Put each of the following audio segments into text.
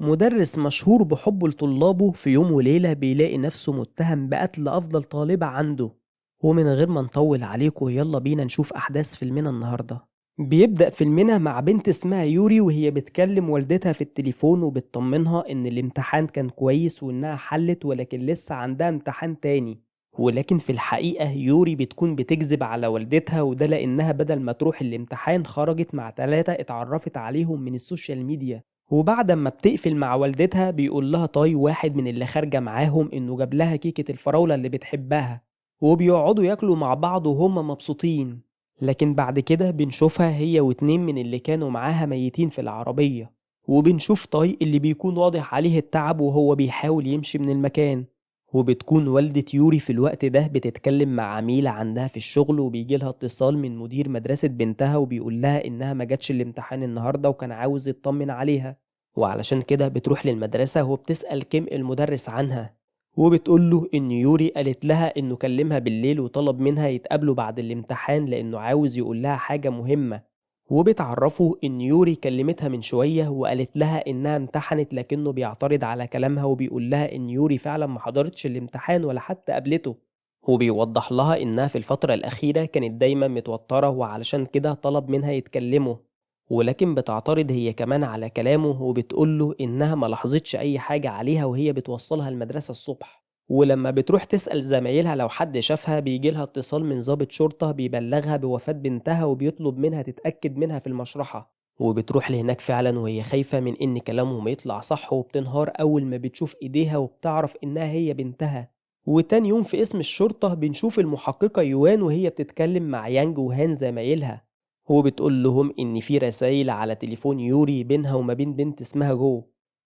مدرس مشهور بحبه لطلابه في يوم وليلة بيلاقي نفسه متهم بقتل أفضل طالبة عنده. ومن غير ما نطول عليكم يلا بينا نشوف أحداث فيلمنا النهاردة. بيبدأ فيلمنا مع بنت اسمها يوري وهي بتكلم والدتها في التليفون وبتطمنها إن الامتحان كان كويس وإنها حلت ولكن لسه عندها امتحان تاني. ولكن في الحقيقة يوري بتكون بتكذب على والدتها، وده لأنها بدل ما تروح الامتحان خرجت مع 3 اتعرفت عليهم من السوشيال ميديا. وبعد ما بتقفل مع والدتها بيقول لها طاي واحد من اللي خارجة معاهم إنه جاب لها كيكة الفراولة اللي بتحبها، وبيقعدوا ياكلوا مع بعض وهم مبسوطين. لكن بعد كده بنشوفها هي واتنين من اللي كانوا معاها ميتين في العربية، وبنشوف طاي اللي بيكون واضح عليه التعب وهو بيحاول يمشي من المكان. وبتكون والدة يوري في الوقت ده بتتكلم مع عميلة عندها في الشغل، وبيجيلها اتصال من مدير مدرسة بنتها وبيقول لها إنها ما جاتش الامتحان النهاردة وكان عاوز يطمن عليها. وعلشان كده بتروح للمدرسة وبتسأل كيم المدرس عنها، وبتقوله إن يوري قالت لها إنه كلمها بالليل وطلب منها يتقابلوا بعد الامتحان لأنه عاوز يقول لها حاجة مهمة. وبتعرفه إن يوري كلمتها من شوية وقالت لها إنها امتحنت، لكنه بيعترض على كلامها وبيقول لها إن يوري فعلا ما حضرتش الامتحان ولا حتى قابلته. وبيوضح لها إنها في الفترة الأخيرة كانت دايما متوترة وعلشان كده طلب منها يتكلموا. ولكن بتعترض هي كمان على كلامه وبتقوله إنها ما لاحظتش أي حاجة عليها وهي بتوصلها المدرسة الصبح. ولما بتروح تسأل زمايلها لو حد شافها بيجيلها اتصال من ضابط شرطة بيبلغها بوفاة بنتها وبيطلب منها تتأكد منها في المشرحة. وبتروح لهناك فعلا وهي خايفة من إن كلامهم يطلع صح، وبتنهار أول ما بتشوف إيديها وبتعرف إنها هي بنتها. وتاني يوم في اسم الشرطة بنشوف المحققة يوان وهي بتتكلم مع يانج وهان زمايلها، وبتقول لهم إن في رسايل على تليفون يوري بينها وما بين بنت اسمها جو،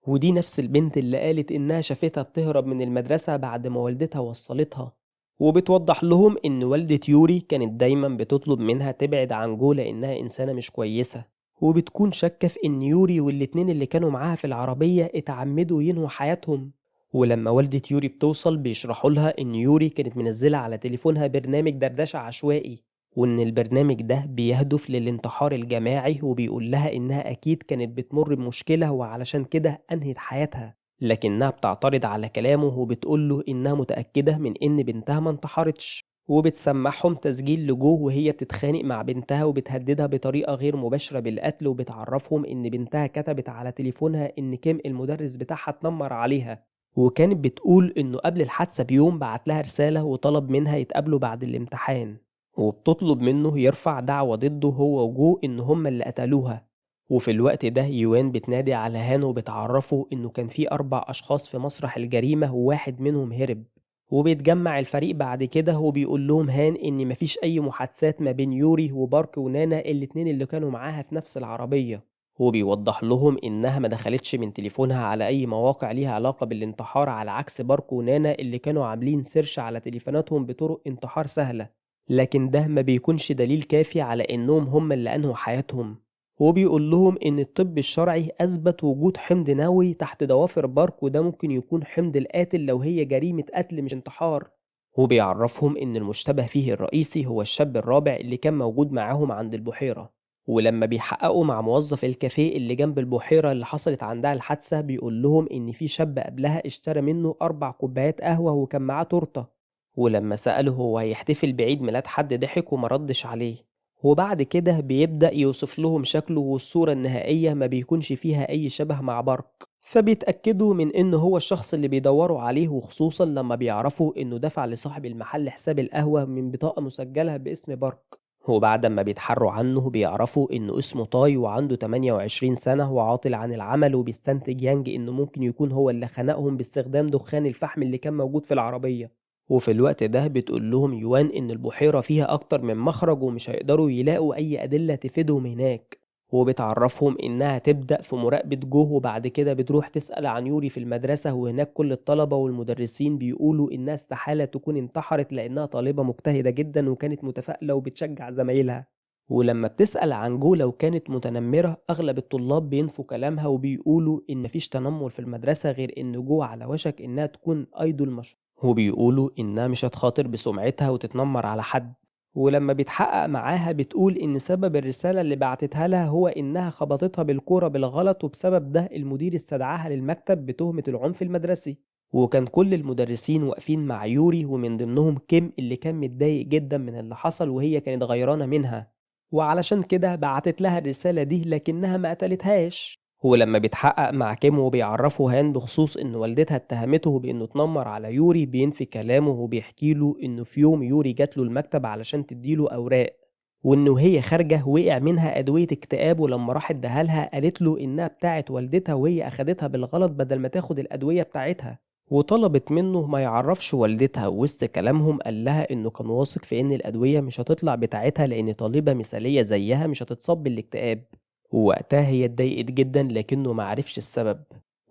ودي نفس البنت اللي قالت إنها شافتها بتهرب من المدرسة بعد ما والدتها وصلتها. وبتوضح لهم إن والدة يوري كانت دايما بتطلب منها تبعد عن جو لأنها إنسانة مش كويسة، وبتكون شاكة في إن يوري والاتنين اللي كانوا معاها في العربية اتعمدوا ينهوا حياتهم. ولما والدة يوري بتوصل بيشرحوا لها إن يوري كانت منزلة على تليفونها برنامج دردشة عشوائي، وإن البرنامج ده بيهدف للانتحار الجماعي، وبيقول لها إنها أكيد كانت بتمر بمشكلة وعلشان كده أنهت حياتها. لكنها بتعترض على كلامه وبتقوله إنها متأكدة من إن بنتها ما انتحرتش، وبتسمعهم تسجيل لجو وهي بتتخانق مع بنتها وبتهددها بطريقة غير مباشرة بالقتل، وبتعرفهم إن بنتها كتبت على تليفونها إن كيم المدرس بتاعها اتنمر عليها، وكانت بتقول إنه قبل الحادثة بيوم بعت لها رسالة وطلب منها يتقابلوا بعد الامتحان، وبتطلب منه يرفع دعوى ضده هو وجو إن هما اللي قتلوها. وفي الوقت ده يوان بتنادي على هان وبتعرفه إنه كان في 4 أشخاص في مسرح الجريمة وواحد منهم هرب. وبيتجمع الفريق بعد كده وبيقول لهم هان إن مفيش أي محادثات ما بين يوري وبارك ونانا الاتنين اللي كانوا معاها في نفس العربية، وبيوضح لهم إنها ما دخلتش من تليفونها على أي مواقع ليها علاقة بالانتحار على عكس بارك ونانا اللي كانوا عاملين سيرش على تليفوناتهم بطرق انتحار سهلة. لكن ده ما بيكونش دليل كافي على إنهم هم اللي أنهوا حياتهم. وبيقول لهم إن الطب الشرعي أثبت وجود حمض نووي تحت ضوافر بارك، وده ممكن يكون حمض القاتل لو هي جريمة قتل مش انتحار. وبيعرفهم إن المشتبه فيه الرئيسي هو الشاب الرابع اللي كان موجود معاهم عند البحيرة. ولما بيحققوا مع موظف الكافيه اللي جنب البحيرة اللي حصلت عندها الحادثة بيقول لهم إن في شاب قبلها اشترى منه 4 كوبايات قهوة وكان معاه تورتة. ولما سأله هو هيحتفل بعيد ميلاد حد ضحك ومردش عليه. وبعد كده بيبدأ يوصف لهم شكله والصورة النهائية ما بيكونش فيها أي شبه مع بارك، فبيتأكدوا من إنه هو الشخص اللي بيدوروا عليه، وخصوصا لما بيعرفوا إنه دفع لصاحب المحل حساب القهوة من بطاقة مسجلة باسم بارك. وبعد ما بيتحروا عنه بيعرفوا إنه اسمه تاي وعنده 28 سنة وعاطل عن العمل، وبيستنتج يانج إنه ممكن يكون هو اللي خنقهم باستخدام دخان الفحم اللي كان موجود في العربية. وفي الوقت ده بتقول لهم يوان إن البحيرة فيها أكتر من مخرج ومش هيقدروا يلاقوا أي أدلة تفيدهم هناك، وبتعرفهم إنها تبدأ في مراقبة جو. وبعد كده بتروح تسأل عن يوري في المدرسة، وهناك كل الطلبة والمدرسين بيقولوا إنها استحالة تكون انتحرت لأنها طالبة مجتهدة جدا وكانت متفائلة وبتشجع زمايلها. ولما بتسأل عن جو لو كانت متنمرة أغلب الطلاب بينفوا كلامها وبيقولوا إن مفيش تنمر في المدرسة غير إن جو على وشك إنها تكون أيدول مشهور، وبيقولوا إنها مش هتخاطر بسمعتها وتتنمر على حد. ولما بيتحقق معاها بتقول إن سبب الرسالة اللي بعتتها لها هو إنها خبطتها بالكورة بالغلط، وبسبب ده المدير استدعاها للمكتب بتهمة العنف المدرسي. وكان كل المدرسين واقفين مع يوري، ومن ضمنهم كيم اللي كان متضايق جدا من اللي حصل وهي كانت غيرانة منها، وعلشان كده بعتت لها الرسالة دي لكنها ما قتلتهاش. ولما بيتحقق مع كيم وبيعرفوا هان بخصوص إن والدتها اتهمته بإنه اتنمر على يوري، بينفي كلامه وبيحكي له إنه في يوم يوري جات له المكتب علشان تديله أوراق، وإنه هي خارجة وقع منها أدوية اكتئاب، ولما راح اداها قالت له إنها بتاعت والدتها وهي أخدتها بالغلط بدل ما تاخد الأدوية بتاعتها، وطلبت منه ما يعرفش والدتها. وسط كلامهم قال لها إنه كان واثق في إن الأدوية مش هتطلع بتاعتها لأن طالبة مثالية زيها مش هتتصاب بالاكتئاب. ووقتها هي اتضايقت جدا لكنه معرفش السبب.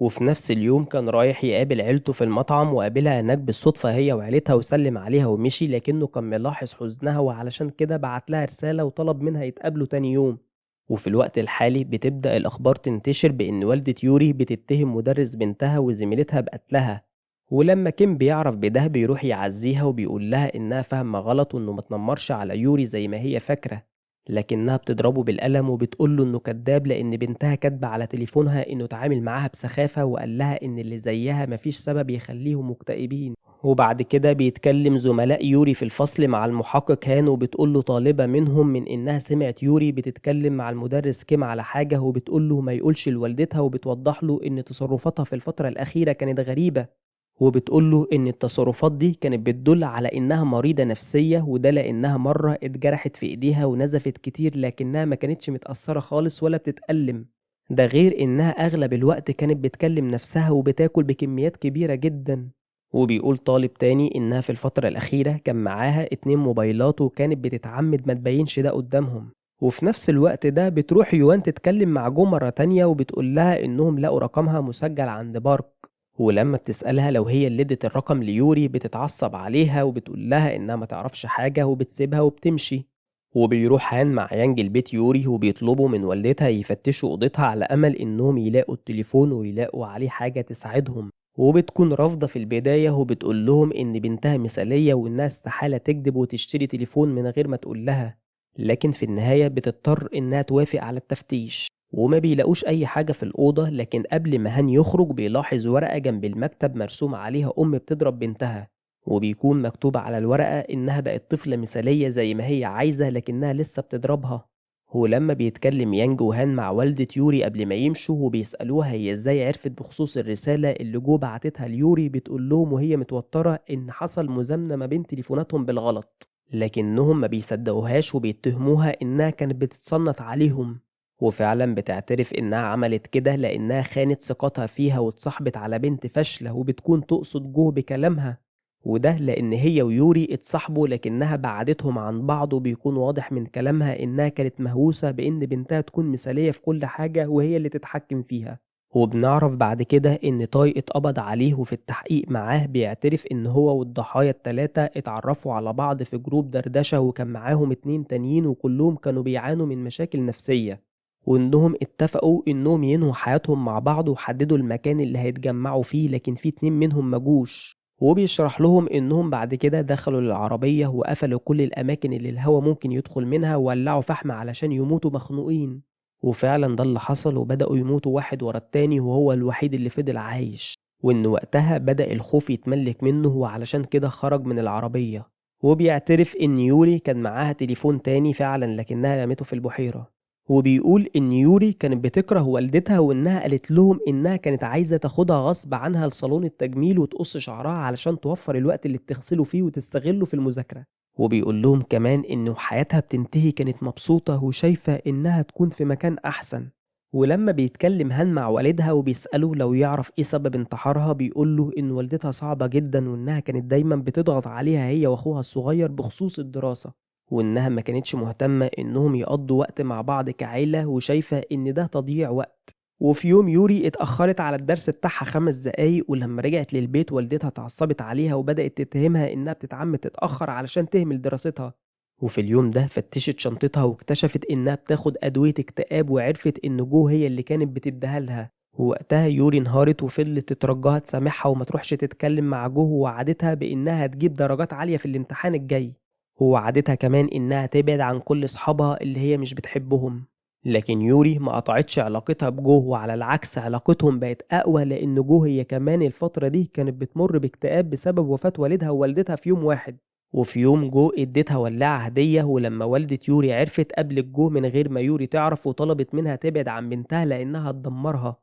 وفي نفس اليوم كان رايح يقابل عيلته في المطعم، وقابلها هناك بالصدفة هي وعيلتها وسلم عليها ومشي، لكنه كان ملاحظ حزنها وعلشان كده بعت لها رسالة وطلب منها يتقابلوا تاني يوم. وفي الوقت الحالي بتبدأ الأخبار تنتشر بإن والدة يوري بتتهم مدرس بنتها وزميلتها بقتلها. ولما كيم بيعرف بده بيروح يعزيها وبيقول لها إنها فاهمة غلط وإنه متنمرش على يوري زي ما هي فاكرة، لكنها بتضربه بالقلم وبتقوله إنه كداب لأن بنتها كاتبة على تليفونها إنه اتعامل معاها بسخافة وقال لها إن اللي زيها مفيش سبب يخليهم مكتئبين. وبعد كده بيتكلم زملاء يوري في الفصل مع المحقق هان، وبتقوله طالبة منهم من إنها سمعت يوري بتتكلم مع المدرس كيم على حاجة، وبتقوله ما يقولش لوالدتها، وبتوضح له إن تصرفاتها في الفترة الأخيرة كانت غريبة، وبتقوله إن التصرفات دي كانت بتدل على إنها مريضة نفسية، وده لأنها مرة اتجرحت في إيديها ونزفت كتير لكنها ما كانتش متأثرة خالص ولا بتتألم. ده غير إنها أغلب الوقت كانت بتكلم نفسها وبتاكل بكميات كبيرة جدا. وبيقول طالب تاني إنها في الفترة الأخيرة كان معاها 2 موبايلات وكانت بتتعمد ما تبينش ده قدامهم. وفي نفس الوقت ده بتروح يوان تتكلم مع جو مرة تانية وبتقول لها إنهم لقوا رقمها مسجل عند بارك، ولما بتسألها لو هي اللي ادت الرقم ليوري بتتعصب عليها وبتقول لها إنها ما تعرفش حاجة وبتسيبها وبتمشي. وبيروح هان مع يانج البيت يوري وبيطلبوا من والدتها يفتشوا أوضتها على أمل إنهم يلاقوا التليفون ويلاقوا عليه حاجة تساعدهم، وبتكون رافضة في البداية وبتقول لهم إن بنتها مثالية وإنها استحالة تكذب وتشتري تليفون من غير ما تقول لها، لكن في النهاية بتضطر إنها توافق على التفتيش. وما بيلاقوش أي حاجة في الأوضة، لكن قبل ما هان يخرج بيلاحظ ورقة جنب المكتب مرسوم عليها بتضرب بنتها، وبيكون مكتوب على الورقة إنها بقت طفلة مثالية زي ما هي عايزة لكنها لسه بتضربها. ولما بيتكلم يانج وهان مع والدة يوري قبل ما يمشوا وبيسألوها هي ازاي عرفت بخصوص الرسالة اللي جو بعتتها ليوري، بتقول لهم وهي متوترة إن حصل مزامنة ما بين تليفوناتهم بالغلط، لكنهم ما بيصدقوهاش وبيتهموها إنها كانت بتتصنت عليهم. وفعلا بتعترف إنها عملت كده لأنها خانت ثقتها فيها واتصاحبت على بنت فاشلة، وبتكون تقصد جو بكلامها، وده لأن هي ويوري اتصاحبوا لكنها بعدتهم عن بعض، وبيكون واضح من كلامها إنها كانت مهووسة بإن بنتها تكون مثالية في كل حاجة وهي اللي تتحكم فيها. وبنعرف بعد كده إن تاي اتقبض عليه، وفي التحقيق معاه بيعترف إن هو والضحايا ال3 اتعرفوا على بعض في جروب دردشة، وكان معاهم 2 تانيين وكلهم كانوا بيعانوا من مشاكل نفسية، وإنهم اتفقوا إنهم ينهوا حياتهم مع بعض وحددوا المكان اللي هيتجمعوا فيه، لكن في 2 منهم مجوش. وبيشرح لهم إنهم بعد كده دخلوا للعربية وقفلوا كل الأماكن اللي الهوا ممكن يدخل منها وولعوا فحم علشان يموتوا مخنوقين. وفعلا ده اللي حصل، وبدأوا يموتوا واحد ورا التاني وهو الوحيد اللي فضل عايش، وإن وقتها بدأ الخوف يتملك منه وعلشان كده خرج من العربية. وبيعترف إن يوري كان معاها تليفون تاني فعلا لكنها رمته في البحيرة. وبيقول إن يوري كانت بتكره والدتها وإنها قالت لهم إنها كانت عايزة تاخدها غصب عنها لصالون التجميل وتقص شعرها علشان توفر الوقت اللي بتغسله فيه وتستغله في المذاكرة. وبيقول لهم كمان إنه حياتها بتنتهي كانت مبسوطة وشايفة إنها تكون في مكان أحسن. ولما بيتكلم هان مع والدها وبيسأله لو يعرف إيه سبب انتحارها، بيقول له إن والدتها صعبة جدا وإنها كانت دايما بتضغط عليها هي وأخوها الصغير بخصوص الدراسة، وإنها ما كانتش مهتمة إنهم يقضوا وقت مع بعض كعيلة وشايفة إن ده تضييع وقت. وفي يوم يوري اتأخرت على الدرس بتاعها 5 دقايق، ولما رجعت للبيت والدتها اتعصبت عليها وبدأت تتهمها إنها بتتعمد تتأخر علشان تهمل دراستها. وفي اليوم ده فتشت شنطتها واكتشفت إنها بتاخد أدوية اكتئاب، وعرفت إن جو هي اللي كانت بتديها لها. ووقتها يوري انهارت وفضلت تترجاها تسامحها وما تروحش تتكلم مع جو، ووعدتها بإنها هتجيب درجات عالية في الامتحان الجاي. ووعدتها كمان إنها تبعد عن كل أصحابها اللي هي مش بتحبهم. لكن يوري ما قطعتش علاقتها بجو، وعلى العكس علاقتهم بقت أقوى، لأن جو هي كمان الفترة دي كانت بتمر باكتئاب بسبب وفاة والدها ووالدتها في يوم واحد. وفي يوم جو اديتها ولاعة هدية، ولما والدة يوري عرفت قبلت جو من غير ما يوري تعرف، وطلبت منها تبعد عن بنتها لأنها هتدمرها.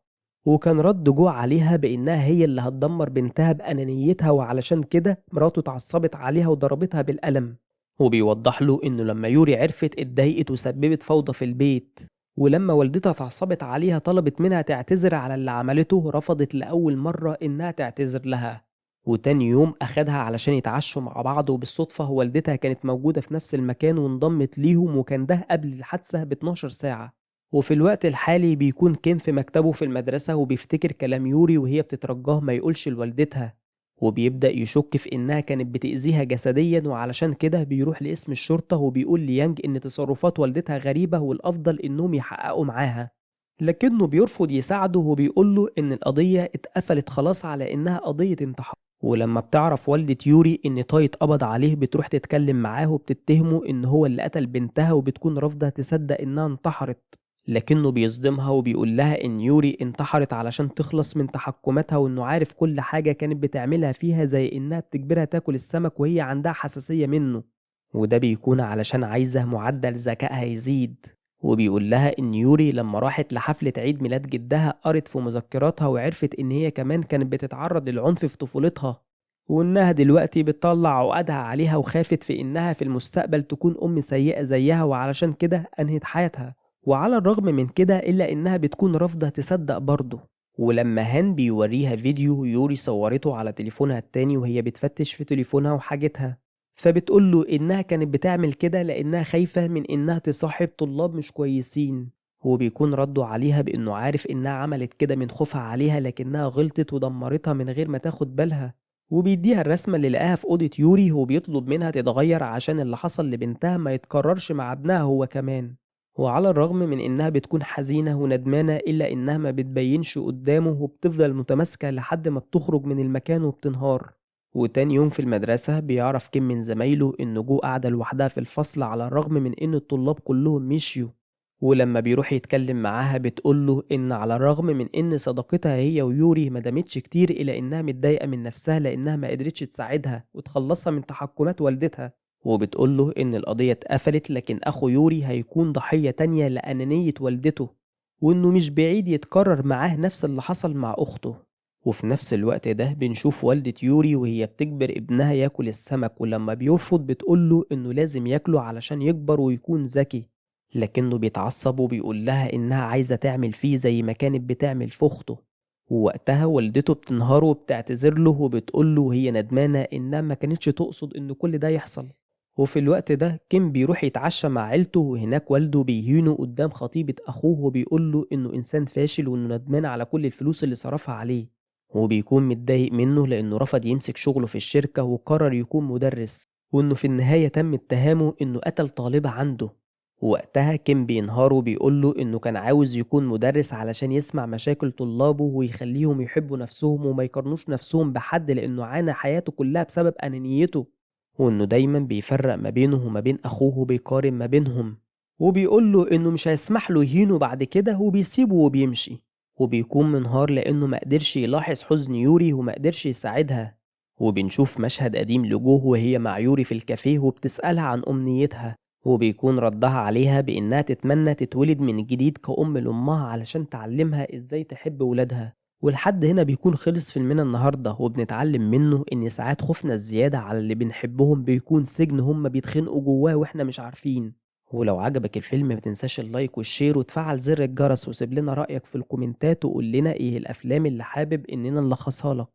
وكان رد جو عليها بإنها هي اللي هتدمر بنتها بأنانيتها، وعلشان كده مراته اتعصبت عليها وضربتها بالقلم. وبيوضح له إنه لما يوري عرفت اتضايقت وسببت فوضى في البيت، ولما والدتها اتعصبت عليها طلبت منها تعتذر على اللي عملته، رفضت لأول مرة إنها تعتذر لها. وتاني يوم أخدها علشان يتعشوا مع بعض، وبالصدفة والدتها كانت موجودة في نفس المكان وانضمت ليهم، وكان ده قبل الحادثة ب 12 ساعة. وفي الوقت الحالي بيكون كين في مكتبه في المدرسة وبيفتكر كلام يوري وهي بتترجاه ما يقولش لوالدتها، وبيبدأ يشك في إنها كانت بتأذيها جسديا، وعلشان كده بيروح لقسم الشرطة وبيقول ليانج إن تصرفات والدتها غريبة والأفضل إنهم يحققوا معاها. لكنه بيرفض يساعده وبيقوله إن القضية اتقفلت خلاص على إنها قضية انتحار. ولما بتعرف والدة يوري إن تاي اتقبض عليه بتروح تتكلم معاه وبتتهمه إن هو اللي قتل بنتها، وبتكون رافضة تصدق إنها انتحرت. لكنه بيصدمها وبيقول لها إن يوري انتحرت علشان تخلص من تحكماتها، وإنه عارف كل حاجة كانت بتعملها فيها، زي إنها بتجبرها تاكل السمك وهي عندها حساسية منه، وده بيكون علشان عايزة معدل ذكائها يزيد. وبيقول لها إن يوري لما راحت لحفلة عيد ميلاد جدها قرت في مذكراتها وعرفت إن هي كمان كانت بتتعرض للعنف في طفولتها، وإنها دلوقتي بتطلع عقدها عليها، وخافت في إنها في المستقبل تكون أم سيئة زيها، وعلشان كده أنهت حياتها. وعلى الرغم من كده إلا إنها بتكون رافضة تصدق برضه. ولما هان بيوريها فيديو يوري صورته على تليفونها التاني وهي بتفتش في تليفونها وحاجتها، فبتقوله إنها كانت بتعمل كده لأنها خايفة من إنها تصاحب طلاب مش كويسين. وبيكون رده عليها بإنه عارف إنها عملت كده من خوفها عليها، لكنها غلطت ودمرتها من غير ما تاخد بالها. وبيديها الرسمة اللي لقاها في أوضة يوري، وبيطلب منها تتغير عشان اللي حصل لبنتها ما يتكررش مع ابنها هو كمان. وعلى الرغم من إنها بتكون حزينة وندمانة إلا إنها ما بتبينش قدامه، وبتفضل متماسكة لحد ما بتخرج من المكان وبتنهار. وتاني يوم في المدرسة بيعرف كيم من زمايله إن جو قاعدة لوحدها في الفصل على الرغم من إن الطلاب كلهم مشيوا. ولما بيروح يتكلم معاها بتقوله إن على الرغم من إن صداقتها هي ويوري ما دامتش كتير، إلا إنها متضايقة من نفسها لأنها ما قدرتش تساعدها وتخلصها من تحكمات والدتها. وبتقوله إن القضية اتقفلت، لكن أخو يوري هيكون ضحية تانية لأنانية والدته، وإنه مش بعيد يتكرر معاه نفس اللي حصل مع أخته. وفي نفس الوقت ده بنشوف والدة يوري وهي بتجبر ابنها ياكل السمك، ولما بيرفض بتقوله إنه لازم ياكله علشان يكبر ويكون ذكي. لكنه بيتعصب وبيقول لها إنها عايزة تعمل فيه زي ما كانت بتعمل في أخته. ووقتها والدته بتنهاره وبتعتذر له وبتقوله هي ندمانة إنها ما كانتش تقصد إن كل ده يحصل. وفي الوقت ده كيم بيروح يتعشى مع عيلته، وهناك والده بيهينه قدام خطيبة أخوه وبيقوله إنه إنسان فاشل وإنه ندمان على كل الفلوس اللي صرفها عليه. وبيكون متضايق منه لأنه رفض يمسك شغله في الشركة وقرر يكون مدرس، وإنه في النهاية تم اتهامه إنه قتل طالبة عنده. وقتها كيم بينهار وبيقوله إنه كان عاوز يكون مدرس علشان يسمع مشاكل طلابه ويخليهم يحبوا نفسهم وما يقارنوش نفسهم بحد، لأنه عانى حياته كلها بسبب أنانيته، وإنه دايما بيفرق ما بينه وما بين أخوه وبيقارن ما بينهم. وبيقوله إنه مش هيسمح له يهينه بعد كده وبيسيبه وبيمشي. وبيكون منهار لأنه ما قدرش يلاحظ حزن يوري وما قدرش يساعدها. وبنشوف مشهد قديم لجوه وهي مع يوري في الكافيه وبتسألها عن أمنيتها، وبيكون ردها عليها بإنها تتمنى تتولد من جديد كأم لأمها علشان تعلمها إزاي تحب ولادها. ولحد هنا بيكون خلص فيلمنا النهاردة، وبنتعلم منه إن ساعات خوفنا الزيادة على اللي بنحبهم بيكون سجن هم بيتخنقوا جواه وإحنا مش عارفين. ولو عجبك الفيلم ما تنساش اللايك والشير وتفعل زر الجرس، وسيب لنا رأيك في الكومنتات وقول لنا إيه الأفلام اللي حابب إننا نلخصها لك.